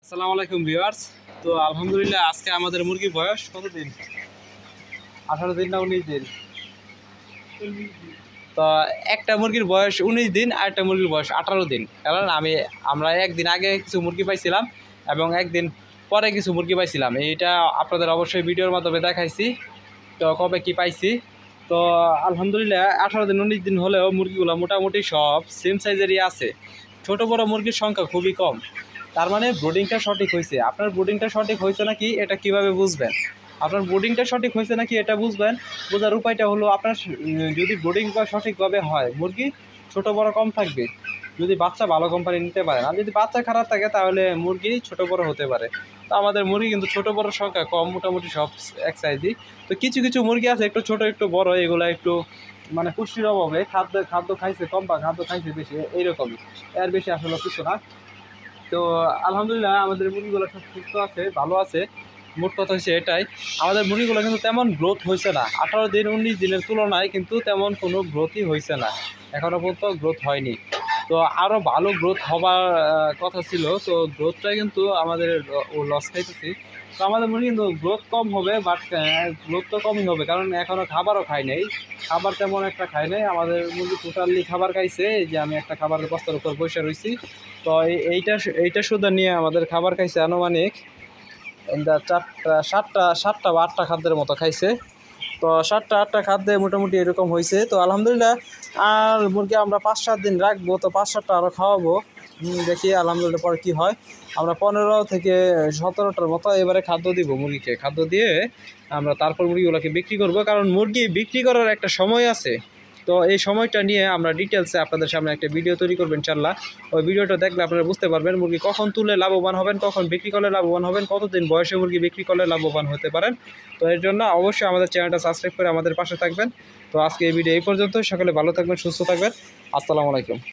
আসসালামু আলাইকুম ভিউয়ার্স। তো আলহামদুলিল্লাহ আজকে আমাদের মুরগির বয়স কত দিন? 18 দিন না 19 দিন? তো একটা মুরগির বয়স 19 দিন আর একটা মুরগির বয়স 18 দিন। কারণ আমরা একদিন আগে কিছু মুরগি পাইছিলাম এবং একদিন পরে কিছু মুরগি পাইছিলাম। এইটা আপনাদের অবশ্যই ভিডিওর মাধ্যমে দেখাইছি। তো কবে কি পাইছি, তো আলহামদুলিল্লাহ 18 দিন 19 দিন হলেও মুরগিগুলো মোটামুটি সব সেম সাইজেরই আছে। ছোট বড় মুরগির সংখ্যা খুবই কম। তার মানে ব্রুডিংটা সঠিক হয়েছে। আপনার ব্রুডিংটা সঠিক হয়েছে নাকি এটা কিভাবে বুঝবেন? আপনার ব্রুডিংটা সঠিক হয়েছে নাকি এটা বুঝবেন, বোঝার উপায়টা হলো আপনার যদি ব্রুডিংটা সঠিকভাবে হয় মুরগি ছোট বড় কম থাকবে যদি বাচ্চা ভালো কোম্পানি নিতে পারেন। আর যদি বাচ্চা খারাপ থাকে তাহলে মুরগি ছোট বড় হতে পারে। তো আমাদের মুরগি কিন্তু ছোট বড় সংখ্যা কম, মোটামুটি সব এক সাইজই। তো কিছু কিছু মুরগি আছে একটু ছোট একটু বড়, এগুলো একটু মানে পুষ্টির অভাবে খাদ্য খাইছে কম বা খাদ্য খাইছে বেশি, এইরকমই, এর বেশি আসলে কিছু না। তো আলহামদুলিল্লাহ আমাদের মুরগিগুলো সব সুস্থ আছে, ভালো আছে। মোট কথা হচ্ছে এটাই, আমাদের মুরগিগুলো কিন্তু তেমন গ্রোথ হয়েছে না। 18 দিন 19 দিনের তুলনায় কিন্তু তেমন কোনো গ্রোথই হয়েছে না, এখনও পর্যন্ত গ্রোথ হয়নি। তো আরও ভালো গ্রোথ হবার কথা ছিল, তো গ্রোথটা কিন্তু আমাদের লস খাইতেছি। তো আমাদের মুরগি কিন্তু গ্রোথ কম হবে, বাট গ্রোথ তো কমই হবে, কারণ এখনও খাবারও খাই নাই। খাবার তেমন একটা খাই নাই আমাদের মুরগি, টোটালি খাবার খাইছে এই যে আমি একটা খাবারের বস্তার উপর বসে রয়েছি। তো এইটা শুধু নিয়ে আমাদের খাবার খাইছে আনুমানিক সাতটা বা 8টা খাদ্যের মতো খাইছে। তো 7টা 8টা খাদ্যে মোটামুটি এরকম হয়েছে। তো আলহামদুলিল্লাহ আর মুরগি আমরা 5-7 দিন রাখবো, তো 5-7টা আরও খাওয়াবো। দেখি আলহামদুলিল্লাহ পরে কী হয়। আমরা 15 থেকে 17টার মতো এবারে খাদ্য দিব মুরগিকে। খাদ্য দিয়ে আমরা তারপর মুরগিগুলোকে বিক্রি করব, কারণ মুরগি বিক্রি করার একটা সময় আছে। তো এই সময়টা নিয়ে আমরা ডিটেলসে আপনাদের সামনে একটা ভিডিও তৈরি করবেন ইনশাল্লাহ। ওই ভিডিওটা দেখলে আপনারা বুঝতে পারবেন মুরগি কখন তুলে লাভবান হবেন, কখন বিক্রি করলে লাভবান হবেন, কতদিন বয়সে মুরগি বিক্রি করলে লাভবান হতে পারেন। তো এর জন্য অবশ্যই আমাদের চ্যানেলটা সাবস্ক্রাইব করে আমাদের পাশে থাকবেন। তো আজকে এই ভিডিও এই পর্যন্ত। সকলে ভালো থাকবেন, সুস্থ থাকবেন। আসসালামু আলাইকুম।